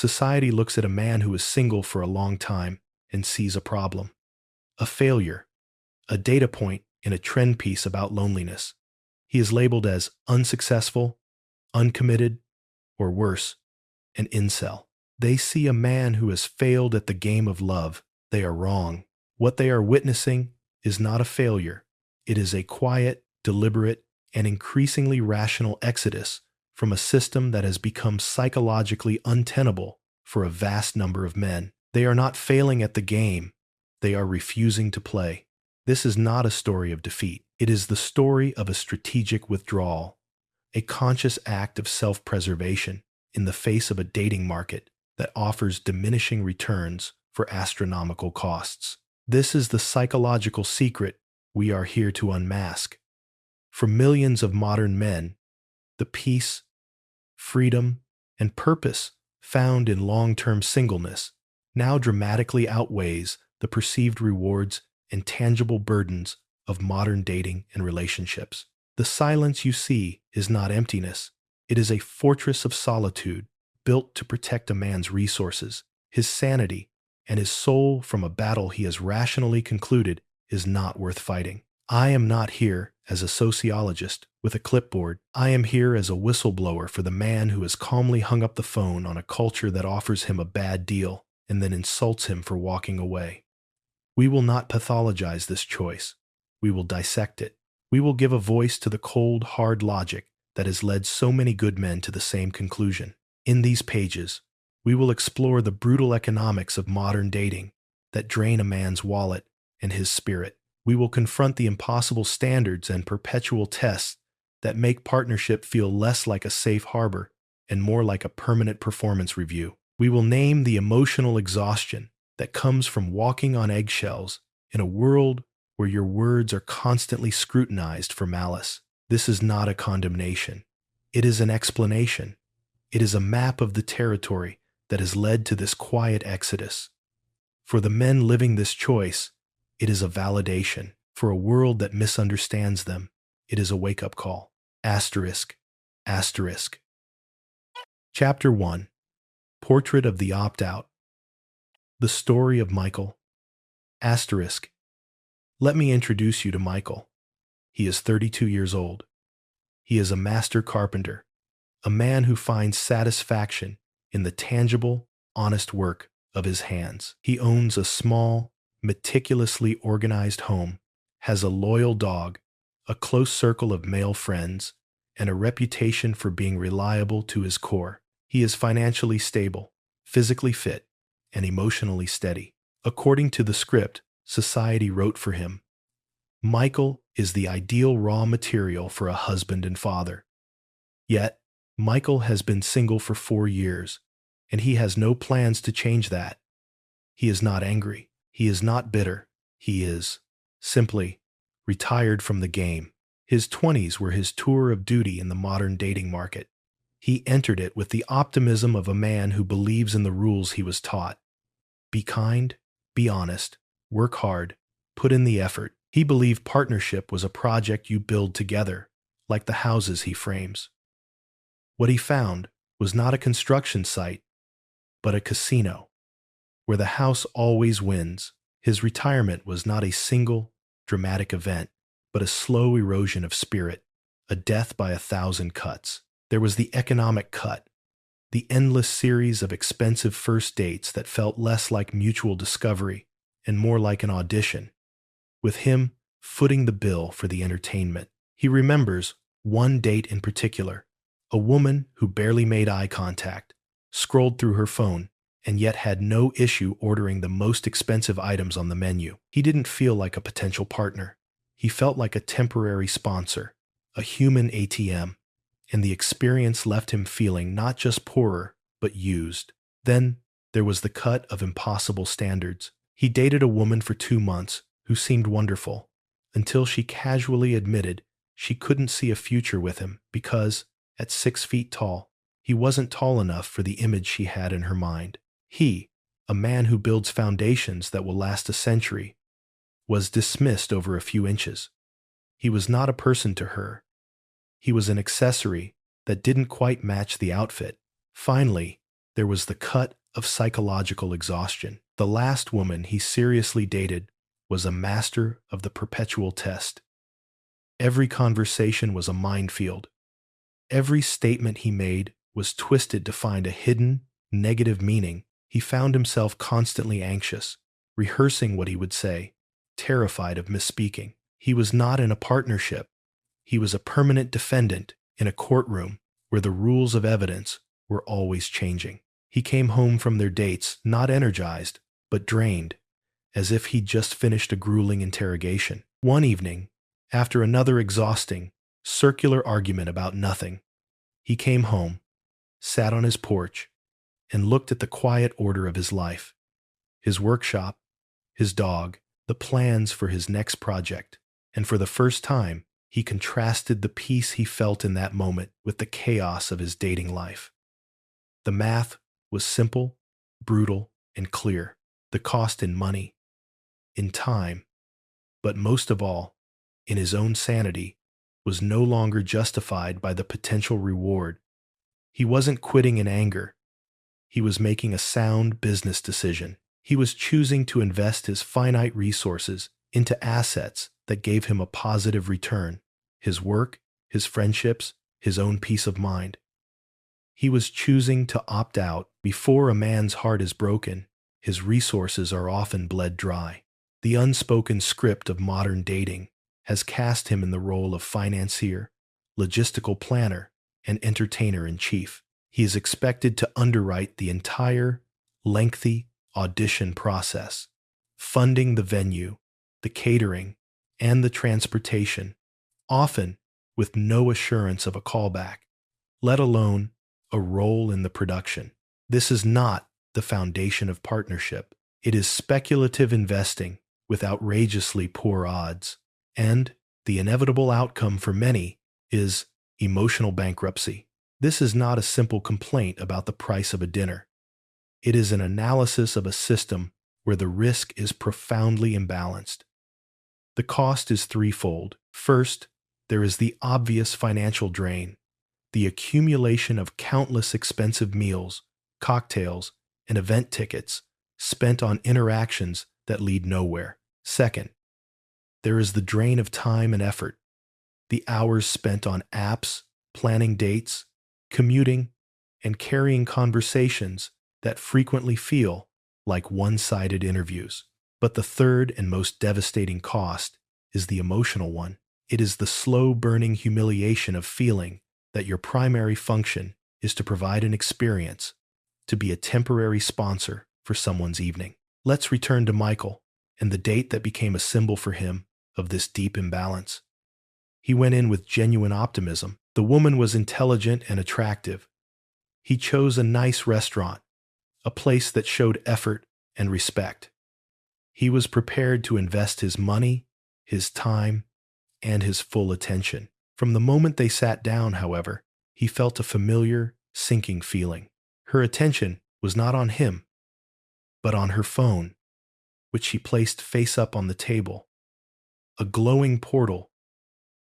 Society looks at a man who is single for a long time and sees a problem, a failure, a data point in a trend piece about loneliness. He is labeled as unsuccessful, uncommitted, or worse, an incel. They see a man who has failed at the game of love. They are wrong. What they are witnessing is not a failure. It is a quiet, deliberate, and increasingly rational exodus from a system that has become psychologically untenable for a vast number of men. They are not failing at the game. They are refusing to play. This is not a story of defeat. It is the story of a strategic withdrawal, a conscious act of self-preservation in the face of a dating market that offers diminishing returns for astronomical costs. This is the psychological secret we are here to unmask. For millions of modern men, the peace, freedom, and purpose found in long-term singleness now dramatically outweighs the perceived rewards and tangible burdens of modern dating and relationships. The silence you see is not emptiness. It is a fortress of solitude built to protect a man's resources, his sanity, and his soul from a battle he has rationally concluded is not worth fighting. I am not here as a sociologist with a clipboard. I am here as a whistleblower for the man who has calmly hung up the phone on a culture that offers him a bad deal and then insults him for walking away. We will not pathologize this choice. We will dissect it. We will give a voice to the cold, hard logic that has led so many good men to the same conclusion. In these pages, we will explore the brutal economics of modern dating that drain a man's wallet and his spirit. We will confront the impossible standards and perpetual tests that make partnership feel less like a safe harbor and more like a permanent performance review. We will name the emotional exhaustion that comes from walking on eggshells in a world where your words are constantly scrutinized for malice. This is not a condemnation. It is an explanation. It is a map of the territory that has led to this quiet exodus. For the men living this choice, it is a validation. For a world that misunderstands them, it is a wake-up call. Asterisk. Asterisk. Chapter 1. Portrait of the Opt-Out. The story of Michael. Asterisk. Let me introduce you to Michael. He is 32 years old. He is a master carpenter, a man who finds satisfaction in the tangible, honest work of his hands. He owns a small, meticulously organized home, has a loyal dog, a close circle of male friends, and a reputation for being reliable to his core. He is financially stable, physically fit, and emotionally steady. According to the script society wrote for him, Michael is the ideal raw material for a husband and father. Yet, Michael has been single for 4 years, and he has no plans to change that. He is not angry. He is not bitter. He is, simply, retired from the game. His 20s were his tour of duty in the modern dating market. He entered it with the optimism of a man who believes in the rules he was taught. Be kind, be honest, work hard, put in the effort. He believed partnership was a project you build together, like the houses he frames. What he found was not a construction site, but a casino, where the house always wins. His retirement was not a single, dramatic event, but a slow erosion of spirit, a death by 1,000 cuts. There was the economic cut, the endless series of expensive first dates that felt less like mutual discovery and more like an audition, with him footing the bill for the entertainment. He remembers one date in particular, a woman who barely made eye contact, scrolled through her phone, and yet had no issue ordering the most expensive items on the menu. He didn't feel like a potential partner. He felt like a temporary sponsor, a human ATM, and the experience left him feeling not just poorer, but used. Then there was the cut of impossible standards. He dated a woman for 2 months who seemed wonderful, until she casually admitted she couldn't see a future with him because, at 6 feet tall, he wasn't tall enough for the image she had in her mind. He, a man who builds foundations that will last a century, was dismissed over a few inches. He was not a person to her. He was an accessory that didn't quite match the outfit. Finally, there was the cut of psychological exhaustion. The last woman he seriously dated was a master of the perpetual test. Every conversation was a minefield. Every statement he made was twisted to find a hidden, negative meaning. He found himself constantly anxious, rehearsing what he would say, terrified of misspeaking. He was not in a partnership. He was a permanent defendant in a courtroom where the rules of evidence were always changing. He came home from their dates not energized, but drained, as if he'd just finished a grueling interrogation. One evening, after another exhausting, circular argument about nothing, he came home, sat on his porch, and looked at the quiet order of his life, his workshop, his dog, the plans for his next project, and for the first time, he contrasted the peace he felt in that moment with the chaos of his dating life. The math was simple, brutal, and clear. The cost in money, in time, but most of all, in his own sanity, was no longer justified by the potential reward. He wasn't quitting in anger. He was making a sound business decision. He was choosing to invest his finite resources into assets that gave him a positive return: his work, his friendships, his own peace of mind. He was choosing to opt out. Before a man's heart is broken, his resources are often bled dry. The unspoken script of modern dating has cast him in the role of financier, logistical planner, and entertainer-in-chief. He is expected to underwrite the entire, lengthy audition process, funding the venue, the catering, and the transportation, often with no assurance of a callback, let alone a role in the production. This is not the foundation of partnership. It is speculative investing with outrageously poor odds, and the inevitable outcome for many is emotional bankruptcy. This is not a simple complaint about the price of a dinner. It is an analysis of a system where the risk is profoundly imbalanced. The cost is threefold. First, there is the obvious financial drain, the accumulation of countless expensive meals, cocktails, and event tickets spent on interactions that lead nowhere. Second, there is the drain of time and effort, the hours spent on apps, planning dates, commuting, and carrying conversations that frequently feel like one-sided interviews. But the third and most devastating cost is the emotional one. It is the slow-burning humiliation of feeling that your primary function is to provide an experience, to be a temporary sponsor for someone's evening. Let's return to Michael and the date that became a symbol for him of this deep imbalance. He went in with genuine optimism. The woman was intelligent and attractive. He chose a nice restaurant, a place that showed effort and respect. He was prepared to invest his money, his time, and his full attention. From the moment they sat down, however, he felt a familiar, sinking feeling. Her attention was not on him, but on her phone, which she placed face up on the table, a glowing portal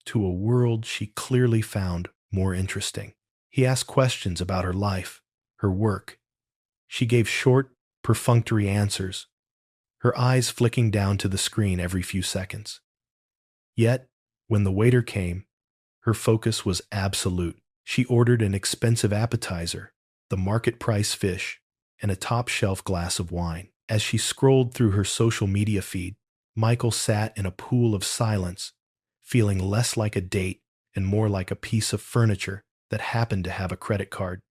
to a world she clearly found more interesting. He asked questions about her life, her work. She gave short, perfunctory answers, her eyes flicking down to the screen every few seconds. Yet, when the waiter came, her focus was absolute. She ordered an expensive appetizer, the market-price fish, and a top-shelf glass of wine. As she scrolled through her social media feed, Michael sat in a pool of silence, feeling less like a date and more like a piece of furniture that happened to have a credit card.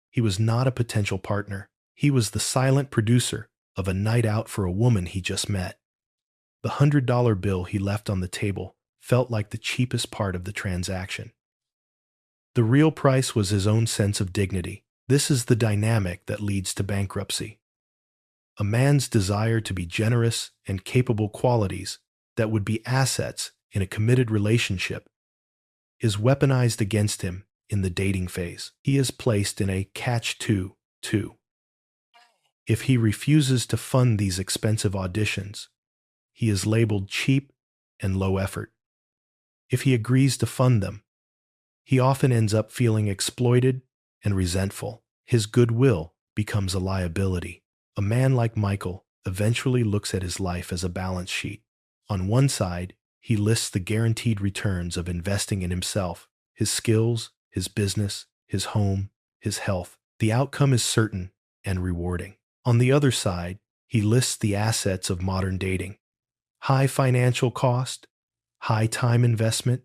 He was not a potential partner. He was the silent producer of a night out for a woman he just met. The $100 bill he left on the table felt like the cheapest part of the transaction. The real price was his own sense of dignity. This is the dynamic that leads to bankruptcy. A man's desire to be generous and capable qualities that would be assets in a committed relationship is weaponized against him in the dating phase. He is placed in a catch-22. If he refuses to fund these expensive auditions, he is labeled cheap and low effort. If he agrees to fund them, he often ends up feeling exploited and resentful. His goodwill becomes a liability. A man like Michael eventually looks at his life as a balance sheet. On one side, he lists the guaranteed returns of investing in himself, his skills, his business, his home, his health. The outcome is certain and rewarding. On the other side, he lists the assets of modern dating: high financial cost, high time investment,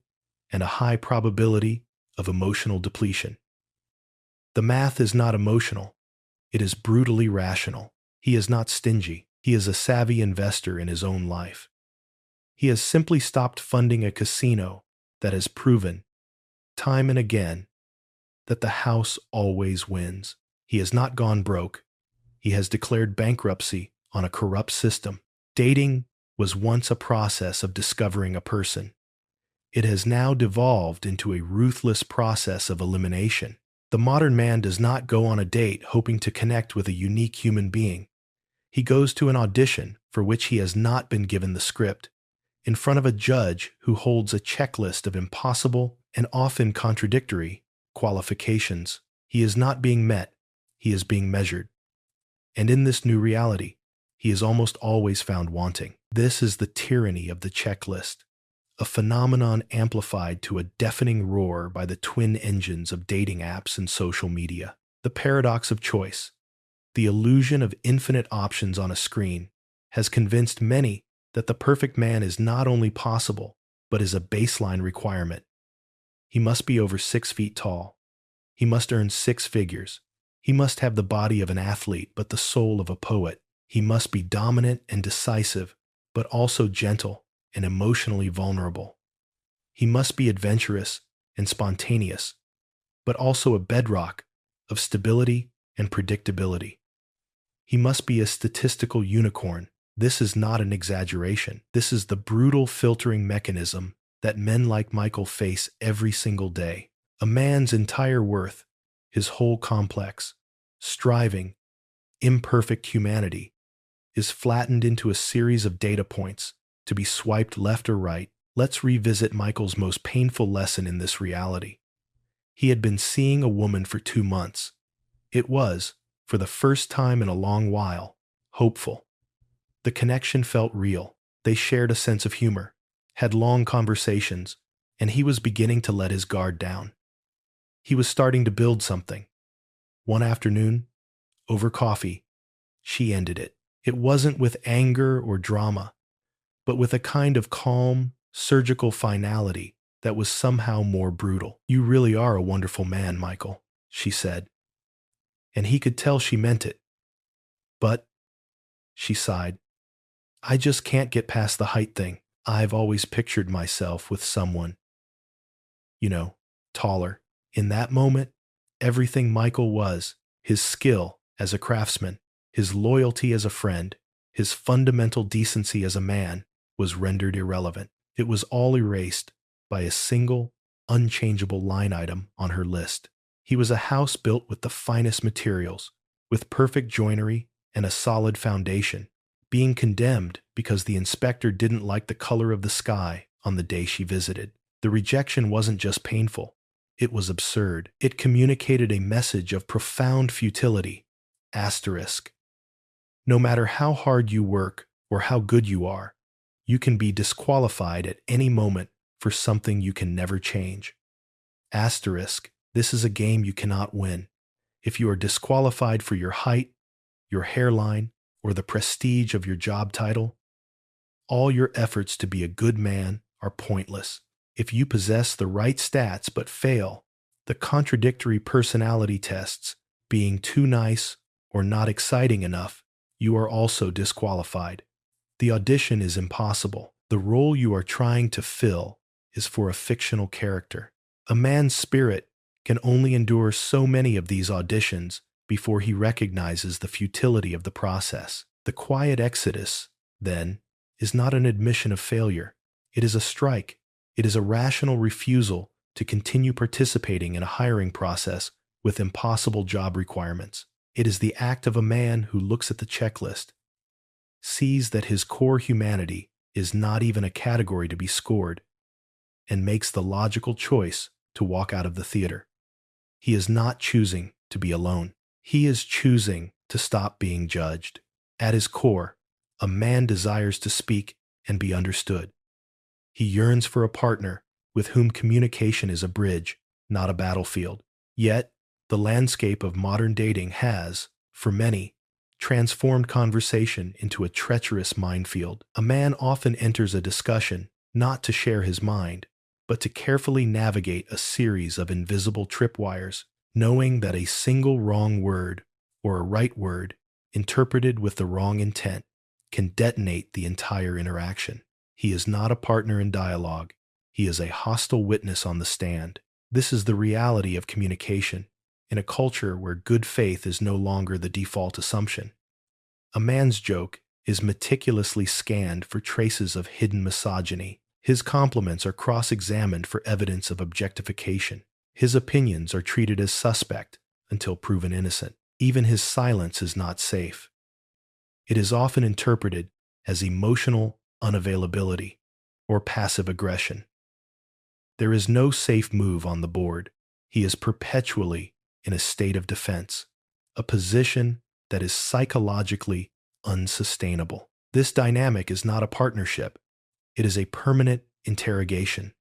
and a high probability of emotional depletion. The math is not emotional, it is brutally rational. He is not stingy, he is a savvy investor in his own life. He has simply stopped funding a casino that has proven, time and again, that the house always wins. He has not gone broke. He has declared bankruptcy on a corrupt system. Dating was once a process of discovering a person. It has now devolved into a ruthless process of elimination. The modern man does not go on a date hoping to connect with a unique human being. He goes to an audition for which he has not been given the script, in front of a judge who holds a checklist of impossible and often contradictory qualifications. He is not being met, he is being measured. And in this new reality, he is almost always found wanting. This is the tyranny of the checklist, a phenomenon amplified to a deafening roar by the twin engines of dating apps and social media. The paradox of choice, the illusion of infinite options on a screen, has convinced many that the perfect man is not only possible, but is a baseline requirement. He must be over 6 feet tall. He must earn 6 figures. He must have the body of an athlete, but the soul of a poet. He must be dominant and decisive, but also gentle and emotionally vulnerable. He must be adventurous and spontaneous, but also a bedrock of stability and predictability. He must be a statistical unicorn. This is not an exaggeration. This is the brutal filtering mechanism that men like Michael face every single day. A man's entire worth, his whole complex, striving, imperfect humanity, is flattened into a series of data points to be swiped left or right. Let's revisit Michael's most painful lesson in this reality. He had been seeing a woman for 2 months. It was, for the first time in a long while, hopeful. The connection felt real. They shared a sense of humor, had long conversations, and he was beginning to let his guard down. He was starting to build something. One afternoon, over coffee, she ended it. It wasn't with anger or drama, but with a kind of calm, surgical finality that was somehow more brutal. "You really are a wonderful man, Michael," she said. And he could tell she meant it. "But," she sighed, "I just can't get past the height thing. I've always pictured myself with someone, taller." In that moment, everything Michael was, his skill as a craftsman, his loyalty as a friend, his fundamental decency as a man, was rendered irrelevant. It was all erased by a single, unchangeable line item on her list. He was a house built with the finest materials, with perfect joinery and a solid foundation, being condemned because the inspector didn't like the color of the sky on the day she visited. The rejection wasn't just painful, it was absurd. It communicated a message of profound futility. Asterisk. No matter how hard you work or how good you are, you can be disqualified at any moment for something you can never change. Asterisk. This is a game you cannot win. If you are disqualified for your height, your hairline, or the prestige of your job title, all your efforts to be a good man are pointless. If you possess the right stats but fail the contradictory personality tests, being too nice or not exciting enough, you are also disqualified. The audition is impossible. The role you are trying to fill is for a fictional character. A man's spirit can only endure so many of these auditions before he recognizes the futility of the process. The quiet exodus, then, is not an admission of failure. It is a strike. It is a rational refusal to continue participating in a hiring process with impossible job requirements. It is the act of a man who looks at the checklist, sees that his core humanity is not even a category to be scored, and makes the logical choice to walk out of the theater. He is not choosing to be alone. He is choosing to stop being judged. At his core, a man desires to speak and be understood. He yearns for a partner with whom communication is a bridge, not a battlefield. Yet, the landscape of modern dating has, for many, transformed conversation into a treacherous minefield. A man often enters a discussion not to share his mind, but to carefully navigate a series of invisible tripwires, knowing that a single wrong word or a right word interpreted with the wrong intent can detonate the entire interaction. He is not a partner in dialogue. He is a hostile witness on the stand. This is the reality of communication in a culture where good faith is no longer the default assumption. A man's joke is meticulously scanned for traces of hidden misogyny. His compliments are cross-examined for evidence of objectification. His opinions are treated as suspect until proven innocent. Even his silence is not safe. It is often interpreted as emotional unavailability or passive aggression. There is no safe move on the board. He is perpetually in a state of defense, a position that is psychologically unsustainable. This dynamic is not a partnership. It is a permanent interrogation.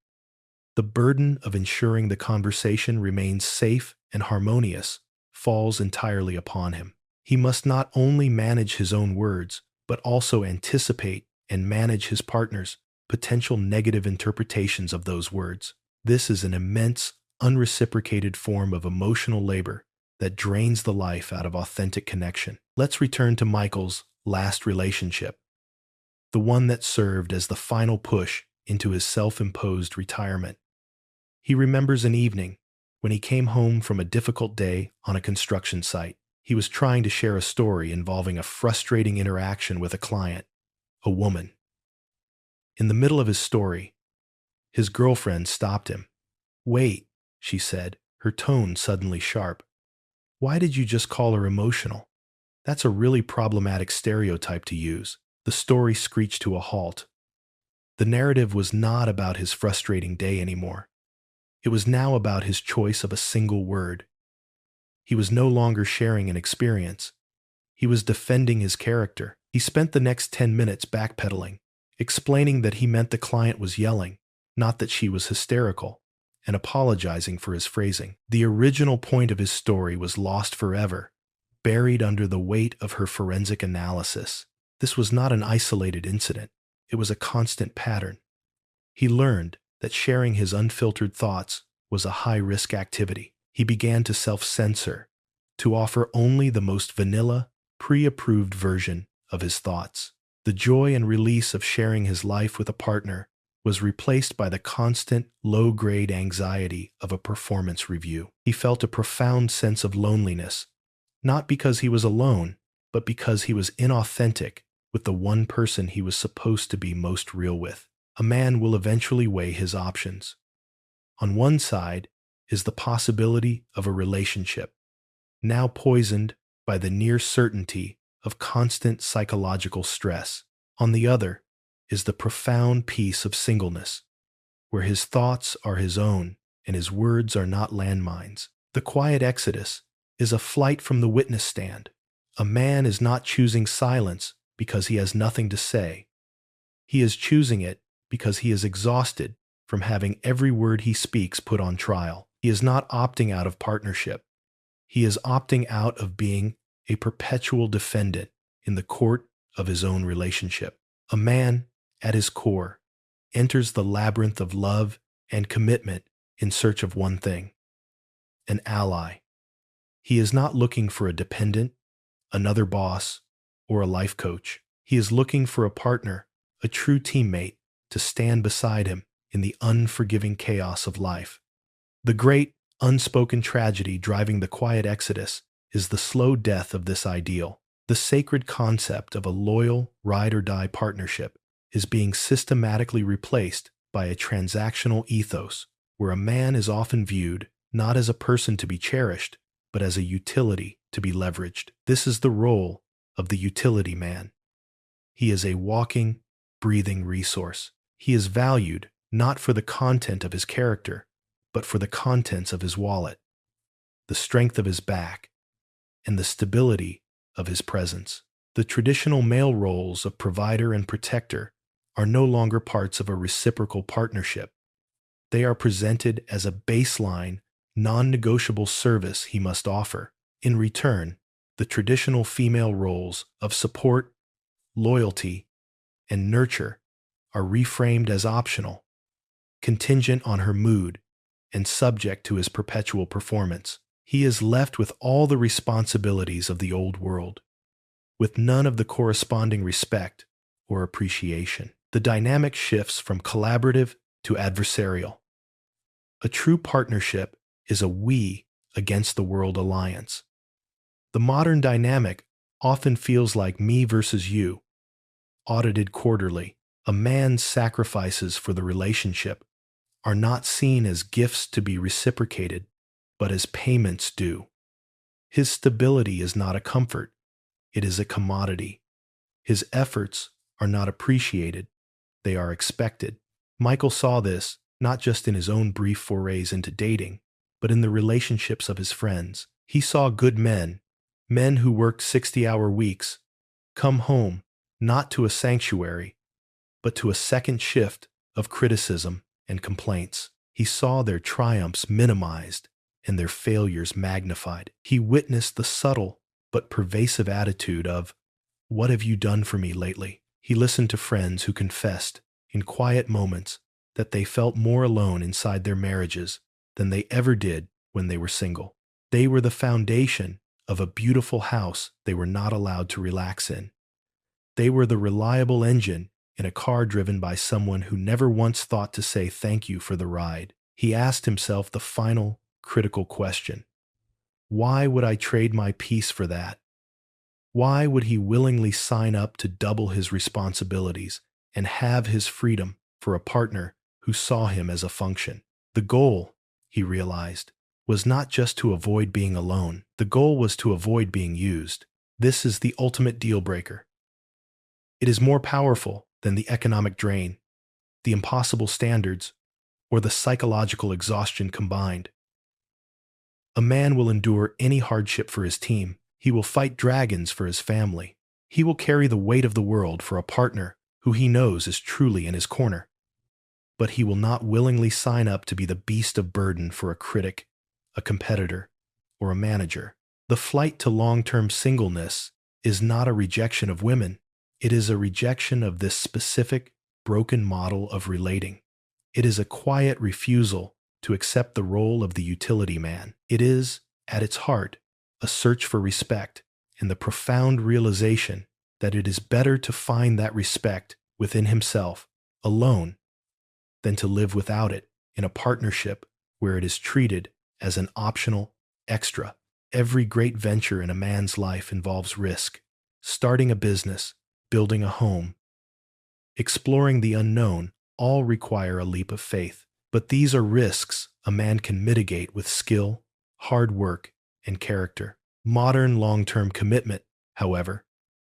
The burden of ensuring the conversation remains safe and harmonious falls entirely upon him. He must not only manage his own words, but also anticipate and manage his partner's potential negative interpretations of those words. This is an immense, unreciprocated form of emotional labor that drains the life out of authentic connection. Let's return to Michael's last relationship, the one that served as the final push into his self-imposed retirement. He remembers an evening when he came home from a difficult day on a construction site. He was trying to share a story involving a frustrating interaction with a client, a woman. In the middle of his story, his girlfriend stopped him. "Wait," she said, her tone suddenly sharp. "Why did you just call her emotional? That's a really problematic stereotype to use." The story screeched to a halt. The narrative was not about his frustrating day anymore. It was now about his choice of a single word. He was no longer sharing an experience. He was defending his character. He spent the next 10 minutes backpedaling, explaining that he meant the client was yelling, not that she was hysterical, and apologizing for his phrasing. The original point of his story was lost forever, buried under the weight of her forensic analysis. This was not an isolated incident. It was a constant pattern. He learned that sharing his unfiltered thoughts was a high-risk activity. He began to self-censor, to offer only the most vanilla, pre-approved version of his thoughts. The joy and release of sharing his life with a partner was replaced by the constant, low-grade anxiety of a performance review. He felt a profound sense of loneliness, not because he was alone, but because he was inauthentic with the one person he was supposed to be most real with. A man will eventually weigh his options. On one side is the possibility of a relationship, now poisoned by the near certainty of constant psychological stress. On the other is the profound peace of singleness, where his thoughts are his own and his words are not landmines. The quiet exodus is a flight from the witness stand. A man is not choosing silence because he has nothing to say. He is choosing it because he is exhausted from having every word he speaks put on trial. He is not opting out of partnership. He is opting out of being a perpetual defendant in the court of his own relationship. A man, at his core, enters the labyrinth of love and commitment in search of one thing: an ally. He is not looking for a dependent, another boss, or a life coach. He is looking for a partner, a true teammate, to stand beside him in the unforgiving chaos of life. The great, unspoken tragedy driving the quiet exodus is the slow death of this ideal. The sacred concept of a loyal, ride-or-die partnership is being systematically replaced by a transactional ethos, where a man is often viewed not as a person to be cherished, but as a utility to be leveraged. This is the role of the utility man. He is a walking, breathing resource. He is valued not for the content of his character, but for the contents of his wallet, the strength of his back, and the stability of his presence. The traditional male roles of provider and protector are no longer parts of a reciprocal partnership. They are presented as a baseline, non-negotiable service he must offer. In return, the traditional female roles of support, loyalty, and nurture are reframed as optional, contingent on her mood, and subject to his perpetual performance. He is left with all the responsibilities of the old world, with none of the corresponding respect or appreciation. The dynamic shifts from collaborative to adversarial. A true partnership is a we against the world alliance. The modern dynamic often feels like me versus you, audited quarterly. A man's sacrifices for the relationship are not seen as gifts to be reciprocated, but as payments due. His stability is not a comfort, it is a commodity. His efforts are not appreciated, they are expected. Michael saw this not just in his own brief forays into dating, but in the relationships of his friends. He saw good men, men who worked 60-hour weeks, come home not to a sanctuary, but to a second shift of criticism and complaints. He saw their triumphs minimized and their failures magnified. He witnessed the subtle but pervasive attitude of, "What have you done for me lately?" He listened to friends who confessed, in quiet moments, that they felt more alone inside their marriages than they ever did when they were single. They were the foundation of a beautiful house they were not allowed to relax in. They were the reliable engine in a car driven by someone who never once thought to say thank you for the ride. He asked himself the final, critical question: why would I trade my peace for that? Why would he willingly sign up to double his responsibilities and have his freedom for a partner who saw him as a function? The goal, he realized, was not just to avoid being alone. The goal was to avoid being used. This is the ultimate deal breaker. It is more powerful than the economic drain, the impossible standards, or the psychological exhaustion combined. A man will endure any hardship for his team. He will fight dragons for his family. He will carry the weight of the world for a partner who he knows is truly in his corner. But he will not willingly sign up to be the beast of burden for a critic, a competitor, or a manager. The flight to long-term singleness is not a rejection of women. It is a rejection of this specific, broken model of relating. It is a quiet refusal to accept the role of the utility man. It is, at its heart, a search for respect and the profound realization that it is better to find that respect within himself, alone, than to live without it in a partnership where it is treated as an optional extra. Every great venture in a man's life involves risk. Starting a business, building a home, exploring the unknown all require a leap of faith. But these are risks a man can mitigate with skill, hard work, and character. Modern long-term commitment, however,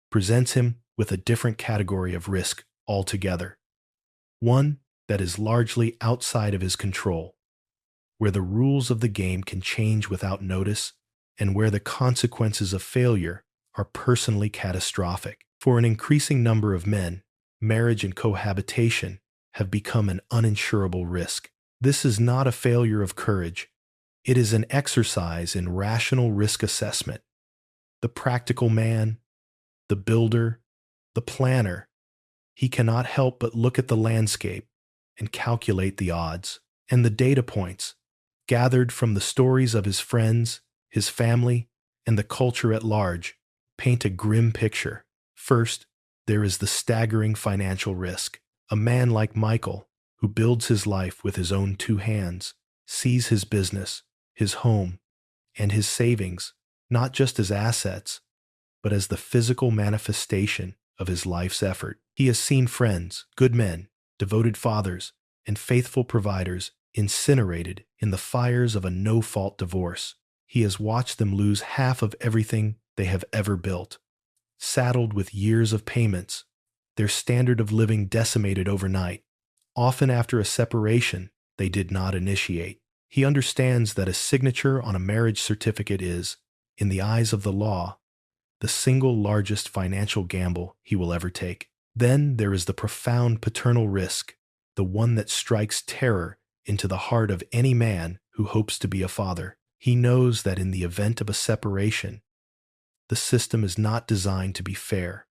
presents him with a different category of risk altogether. One that is largely outside of his control, where the rules of the game can change without notice, and where the consequences of failure are personally catastrophic. For an increasing number of men, marriage and cohabitation have become an uninsurable risk. This is not a failure of courage. It is an exercise in rational risk assessment. The practical man, the builder, the planner, he cannot help but look at the landscape and calculate the odds, and the data points, gathered from the stories of his friends, his family, and the culture at large, paint a grim picture. First, there is the staggering financial risk. A man like Michael, who builds his life with his own two hands, sees his business, his home, and his savings not just as assets, but as the physical manifestation of his life's effort. He has seen friends, good men, devoted fathers, and faithful providers incinerated in the fires of a no-fault divorce. He has watched them lose half of everything they have ever built, saddled with years of payments, their standard of living decimated overnight, often after a separation they did not initiate. He understands that a signature on a marriage certificate is, in the eyes of the law, the single largest financial gamble he will ever take. Then there is the profound paternal risk, the one that strikes terror into the heart of any man who hopes to be a father. He knows that in the event of a separation, the system is not designed to be fair.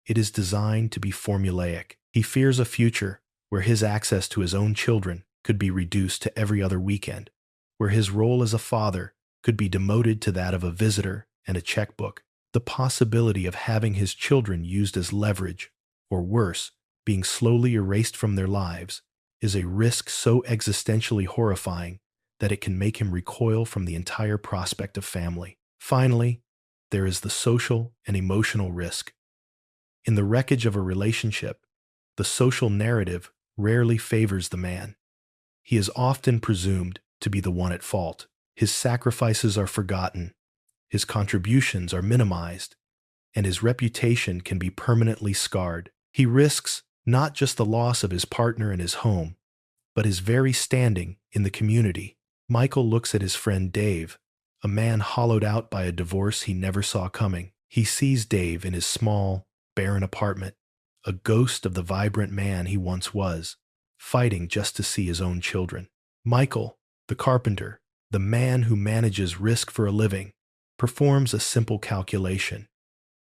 It is designed to be formulaic. He fears a future where his access to his own children could be reduced to every other weekend, where his role as a father could be demoted to that of a visitor and a checkbook. The possibility of having his children used as leverage, or worse, being slowly erased from their lives, is a risk so existentially horrifying that it can make him recoil from the entire prospect of family. Finally, there is the social and emotional risk. In the wreckage of a relationship, the social narrative rarely favors the man. He is often presumed to be the one at fault. His sacrifices are forgotten, his contributions are minimized, and his reputation can be permanently scarred. He risks not just the loss of his partner and his home, but his very standing in the community. Michael looks at his friend Dave, a man hollowed out by a divorce he never saw coming. He sees Dave in his small, barren apartment, a ghost of the vibrant man he once was, fighting just to see his own children. Michael, the carpenter, the man who manages risk for a living, performs a simple calculation.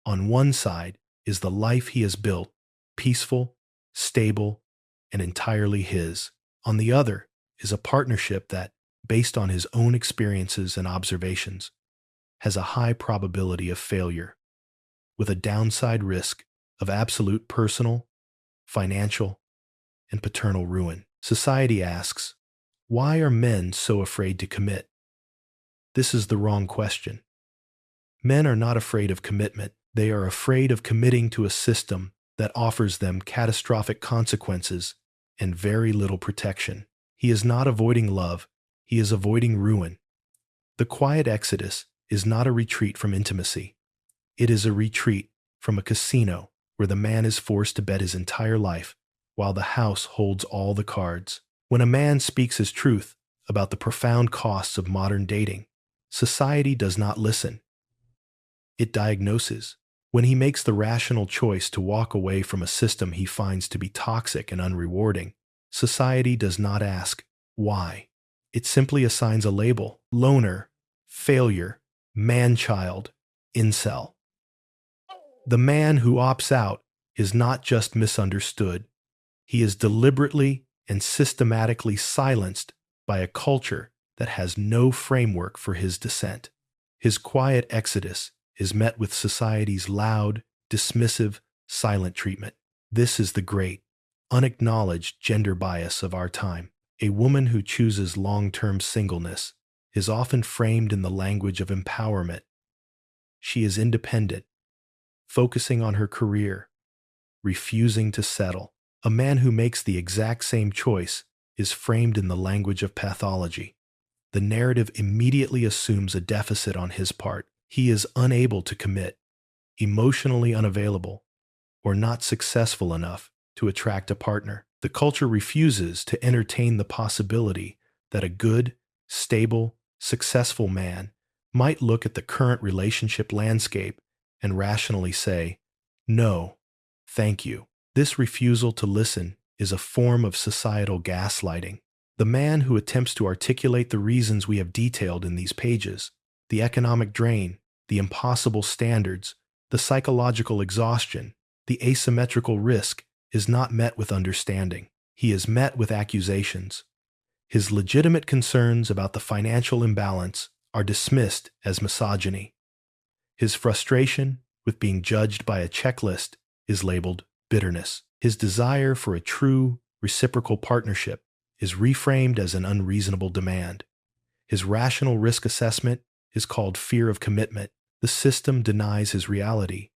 On one side is the life he has built, peaceful, stable, and entirely his. On the other is a partnership that, based on his own experiences and observations, has a high probability of failure, with a downside risk of absolute personal, financial, and paternal ruin. Society asks, why are men so afraid to commit? This is the wrong question. Men are not afraid of commitment. They are afraid of committing to a system that offers them catastrophic consequences and very little protection. He is not avoiding love, he is avoiding ruin. The quiet exodus is not a retreat from intimacy. It is a retreat from a casino where the man is forced to bet his entire life while the house holds all the cards. When a man speaks his truth about the profound costs of modern dating, society does not listen. It diagnoses. When he makes the rational choice to walk away from a system he finds to be toxic and unrewarding, society does not ask, why? It simply assigns a label: loner, failure, man-child, incel. The man who opts out is not just misunderstood. He is deliberately and systematically silenced by a culture that has no framework for his dissent. His quiet exodus is met with society's loud, dismissive, silent treatment. This is the great, unacknowledged gender bias of our time. A woman who chooses long-term singleness is often framed in the language of empowerment. She is independent, focusing on her career, refusing to settle. A man who makes the exact same choice is framed in the language of pathology. The narrative immediately assumes a deficit on his part. He is unable to commit, emotionally unavailable, or not successful enough to attract a partner. The culture refuses to entertain the possibility that a good, stable, successful man might look at the current relationship landscape and rationally say, no, thank you. This refusal to listen is a form of societal gaslighting. The man who attempts to articulate the reasons we have detailed in these pages, the economic drain, the impossible standards, the psychological exhaustion, the asymmetrical risk, is not met with understanding. He is met with accusations. His legitimate concerns about the financial imbalance are dismissed as misogyny. His frustration with being judged by a checklist is labeled bitterness. His desire for a true, reciprocal partnership is reframed as an unreasonable demand. His rational risk assessment is called fear of commitment. The system denies his reality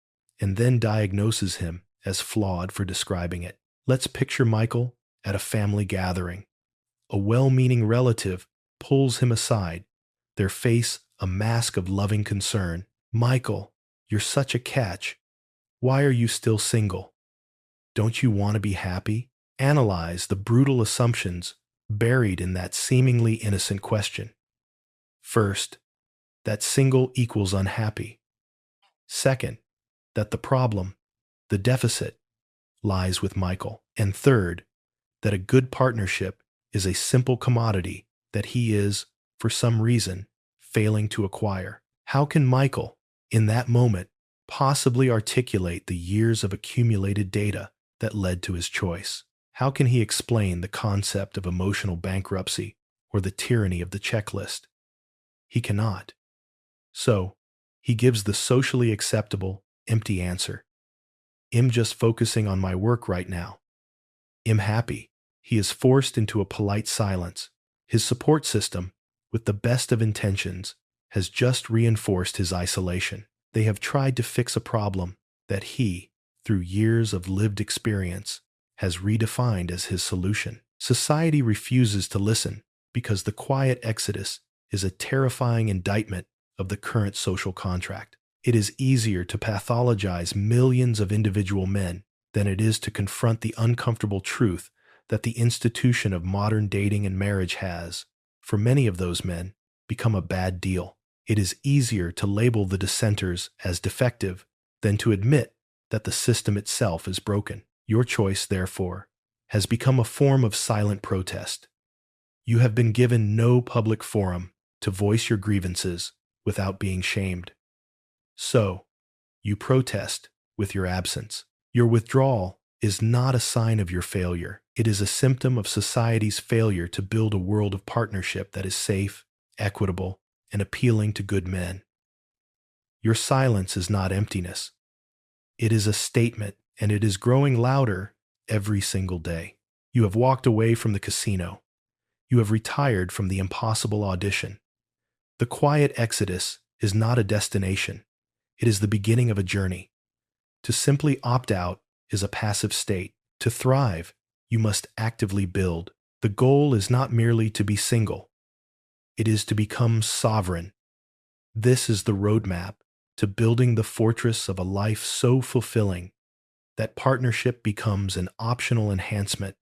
and then diagnoses him as flawed for describing it. Let's picture Michael at a family gathering. A well-meaning relative pulls him aside, their face a mask of loving concern. Michael, you're such a catch. Why are you still single? Don't you want to be happy? Analyze the brutal assumptions buried in that seemingly innocent question. First, that single equals unhappy. Second, that the problem, the deficit, lies with Michael. And third, that a good partnership is a simple commodity that he is, for some reason, failing to acquire. How can Michael, in that moment, possibly articulate the years of accumulated data that led to his choice? How can he explain the concept of emotional bankruptcy or the tyranny of the checklist? He cannot. So, he gives the socially acceptable, empty answer. I'm just focusing on my work right now. I'm happy. He is forced into a polite silence. His support system, with the best of intentions, has just reinforced his isolation. They have tried to fix a problem that he, through years of lived experience, has redefined as his solution. Society refuses to listen because the quiet exodus is a terrifying indictment of the current social contract. It is easier to pathologize millions of individual men than it is to confront the uncomfortable truth that the institution of modern dating and marriage has, for many of those men, become a bad deal. It is easier to label the dissenters as defective than to admit that the system itself is broken. Your choice, therefore, has become a form of silent protest. You have been given no public forum to voice your grievances without being shamed. So, you protest with your absence. Your withdrawal is not a sign of your failure. It is a symptom of society's failure to build a world of partnership that is safe, equitable, and appealing to good men. Your silence is not emptiness. It is a statement, and it is growing louder every single day. You have walked away from the casino. You have retired from the impossible audition. The quiet exodus is not a destination. It is the beginning of a journey. To simply opt out is a passive state. To thrive, you must actively build. The goal is not merely to be single. It is to become sovereign. This is the roadmap to building the fortress of a life so fulfilling that partnership becomes an optional enhancement,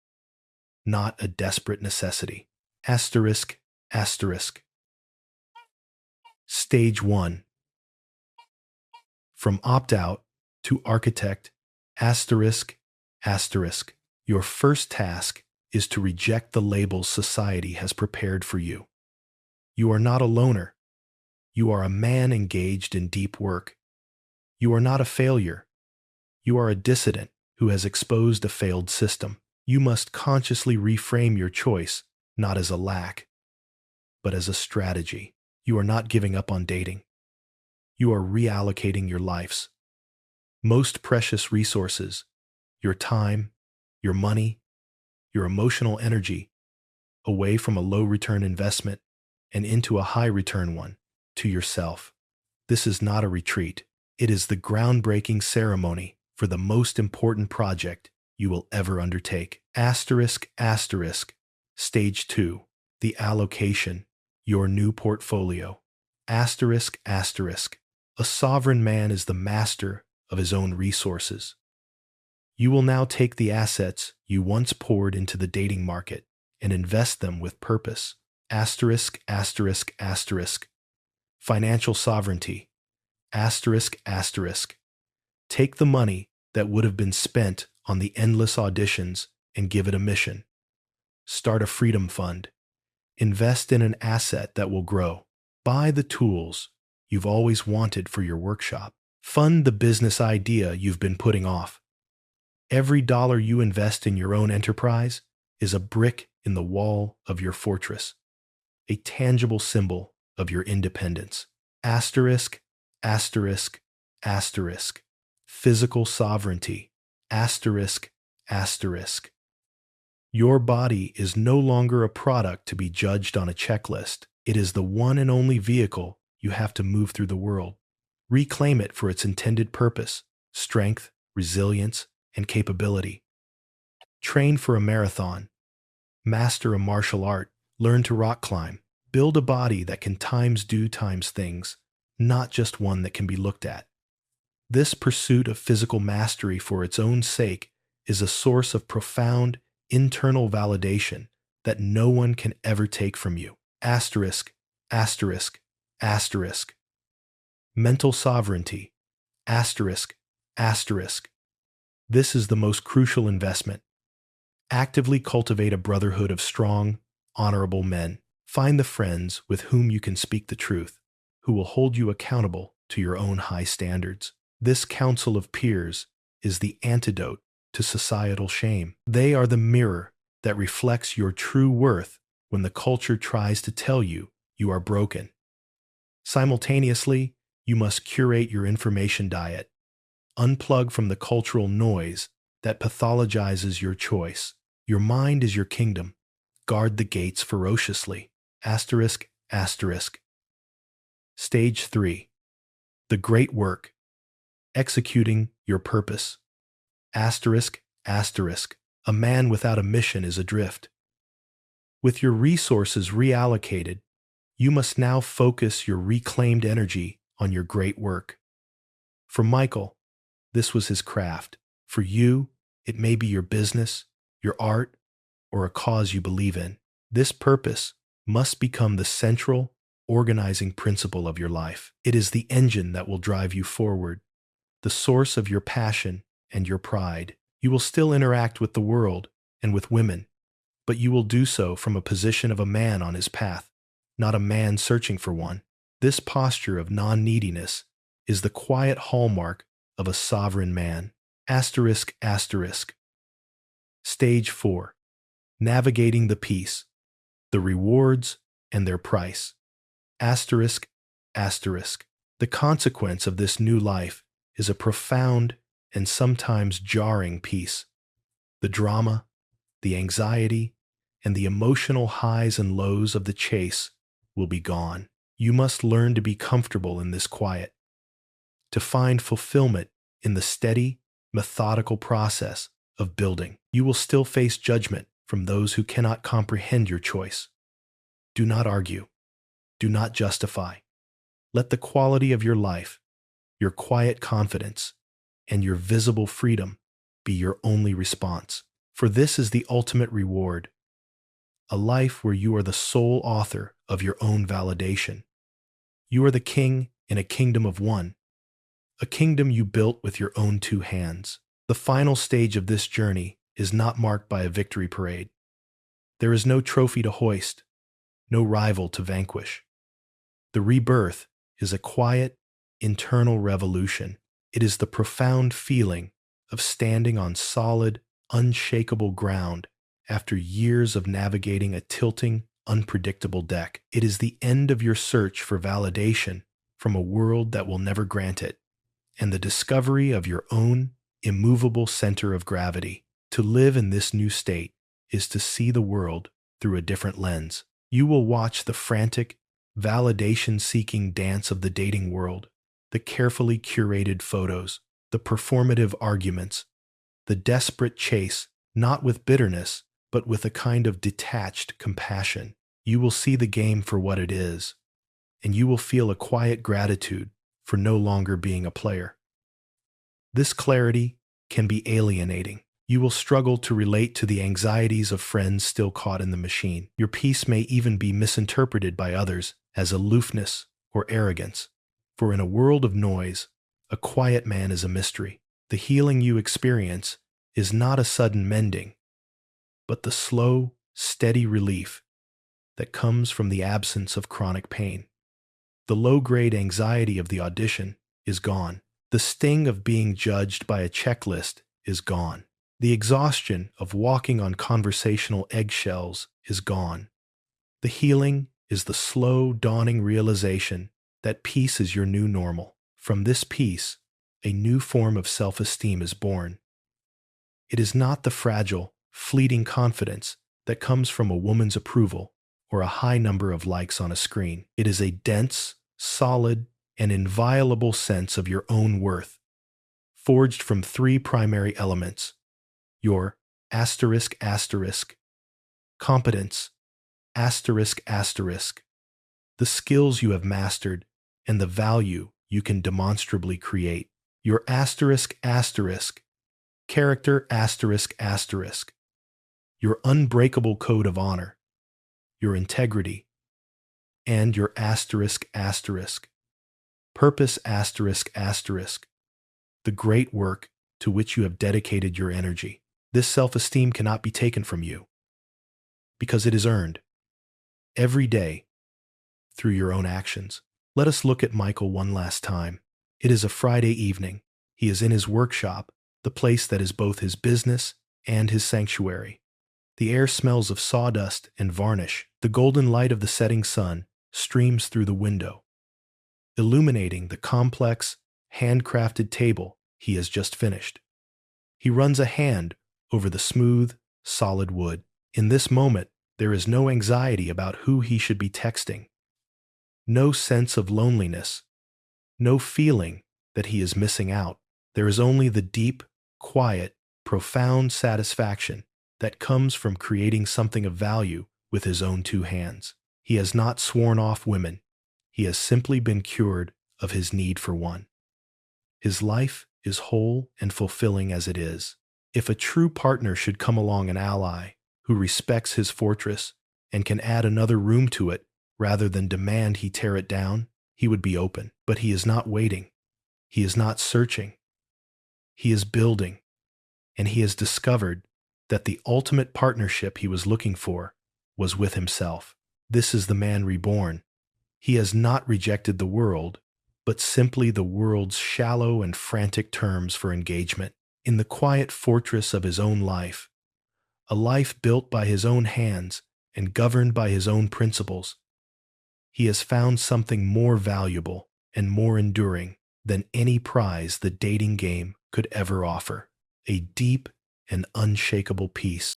not a desperate necessity. Asterisk, asterisk. Stage 1. From opt-out to architect, asterisk, asterisk. Your first task is to reject the labels society has prepared for you. You are not a loner. You are a man engaged in deep work. You are not a failure. You are a dissident who has exposed a failed system. You must consciously reframe your choice, not as a lack, but as a strategy. You are not giving up on dating. You are reallocating your life's most precious resources, your time, your money, your emotional energy, away from a low-return investment and into a high-return one, to yourself. This is not a retreat. It is the groundbreaking ceremony for the most important project you will ever undertake. Asterisk, asterisk. Stage 2. The allocation. Your new portfolio. Asterisk, asterisk. A sovereign man is the master of his own resources. You will now take the assets you once poured into the dating market and invest them with purpose. Asterisk, asterisk, asterisk. Financial sovereignty. Asterisk, asterisk. Take the money that would have been spent on the endless auditions and give it a mission. Start a freedom fund. Invest in an asset that will grow. Buy the tools you've always wanted for your workshop. Fund the business idea you've been putting off. Every dollar you invest in your own enterprise is a brick in the wall of your fortress, a tangible symbol of your independence. Asterisk, asterisk, asterisk. Physical sovereignty. Asterisk, asterisk. Your body is no longer a product to be judged on a checklist. It is the one and only vehicle you have to move through the world. Reclaim it for its intended purpose: strength, resilience, and capability. Train for a marathon. Master a martial art. Learn to rock climb. Build a body that can times do times things, not just one that can be looked at. This pursuit of physical mastery for its own sake is a source of profound internal validation that no one can ever take from you. Asterisk, asterisk, asterisk. Mental sovereignty, asterisk, asterisk. This is the most crucial investment. Actively cultivate a brotherhood of strong, honorable men. Find the friends with whom you can speak the truth, who will hold you accountable to your own high standards. This council of peers is the antidote to societal shame. They are the mirror that reflects your true worth when the culture tries to tell you you are broken. Simultaneously, you must curate your information diet. Unplug from the cultural noise that pathologizes your choice. Your mind is your kingdom. Guard the gates ferociously. Asterisk, asterisk. Stage 3. The great work. Executing your purpose. Asterisk, asterisk. A man without a mission is adrift. With your resources reallocated, you must now focus your reclaimed energy on your great work. For Michael, this was his craft. For you, it may be your business, your art, or a cause you believe in. This purpose must become the central, organizing principle of your life. It is the engine that will drive you forward, the source of your passion and your pride. You will still interact with the world and with women, but you will do so from a position of a man on his path, not a man searching for one. This posture of non-neediness is the quiet hallmark of a sovereign man. Asterisk, asterisk. Stage 4. Navigating the peace, the rewards, and their price. Asterisk, asterisk. The consequence of this new life is a profound and sometimes jarring peace. The drama, the anxiety, and the emotional highs and lows of the chase will be gone. You must learn to be comfortable in this quiet, to find fulfillment in the steady, methodical process of building. You will still face judgment from those who cannot comprehend your choice. Do not argue. Do not justify. Let the quality of your life, your quiet confidence, and your visible freedom be your only response. For this is the ultimate reward, a life where you are the sole author of your own validation. You are the king in a kingdom of one, a kingdom you built with your own two hands. The final stage of this journey is not marked by a victory parade. There is no trophy to hoist, no rival to vanquish. The rebirth is a quiet, internal revolution. It is the profound feeling of standing on solid, unshakable ground after years of navigating a tilting, unpredictable deck. It is the end of your search for validation from a world that will never grant it, and the discovery of your own immovable center of gravity. To live in this new state is to see the world through a different lens. You will watch the frantic, validation-seeking dance of the dating world, the carefully curated photos, the performative arguments, the desperate chase, not with bitterness, but with a kind of detached compassion. You will see the game for what it is, and you will feel a quiet gratitude for no longer being a player. This clarity can be alienating. You will struggle to relate to the anxieties of friends still caught in the machine. Your peace may even be misinterpreted by others as aloofness or arrogance. For in a world of noise, a quiet man is a mystery. The healing you experience is not a sudden mending, but the slow, steady relief that comes from the absence of chronic pain. The low-grade anxiety of the audition is gone. The sting of being judged by a checklist is gone. The exhaustion of walking on conversational eggshells is gone. The healing is the slow, dawning realization that peace is your new normal. From this peace, a new form of self-esteem is born. It is not the fragile, fleeting confidence that comes from a woman's approval or a high number of likes on a screen. It is a dense, solid, and inviolable sense of your own worth, forged from three primary elements: your asterisk asterisk, competence, asterisk asterisk, the skills you have mastered, and the value you can demonstrably create. Your asterisk asterisk, character asterisk asterisk, your unbreakable code of honor, your integrity, and your asterisk asterisk. Purpose asterisk asterisk. The great work to which you have dedicated your energy. This self-esteem cannot be taken from you because it is earned every day through your own actions. Let us look at Michael one last time. It is a Friday evening. He is in his workshop, the place that is both his business and his sanctuary. The air smells of sawdust and varnish. The golden light of the setting sun streams through the window, illuminating the complex, handcrafted table he has just finished. He runs a hand over the smooth, solid wood. In this moment, there is no anxiety about who he should be texting, no sense of loneliness, no feeling that he is missing out. There is only the deep, quiet, profound satisfaction that comes from creating something of value with his own two hands. He has not sworn off women. He has simply been cured of his need for one. His life is whole and fulfilling as it is. If a true partner should come along, an ally who respects his fortress and can add another room to it rather than demand he tear it down, he would be open. But he is not waiting. He is not searching. He is building, and he has discovered that the ultimate partnership he was looking for was with himself. This is the man reborn. He has not rejected the world, but simply the world's shallow and frantic terms for engagement. In the quiet fortress of his own life, a life built by his own hands and governed by his own principles, he has found something more valuable and more enduring than any prize the dating game could ever offer: a deep and unshakable peace.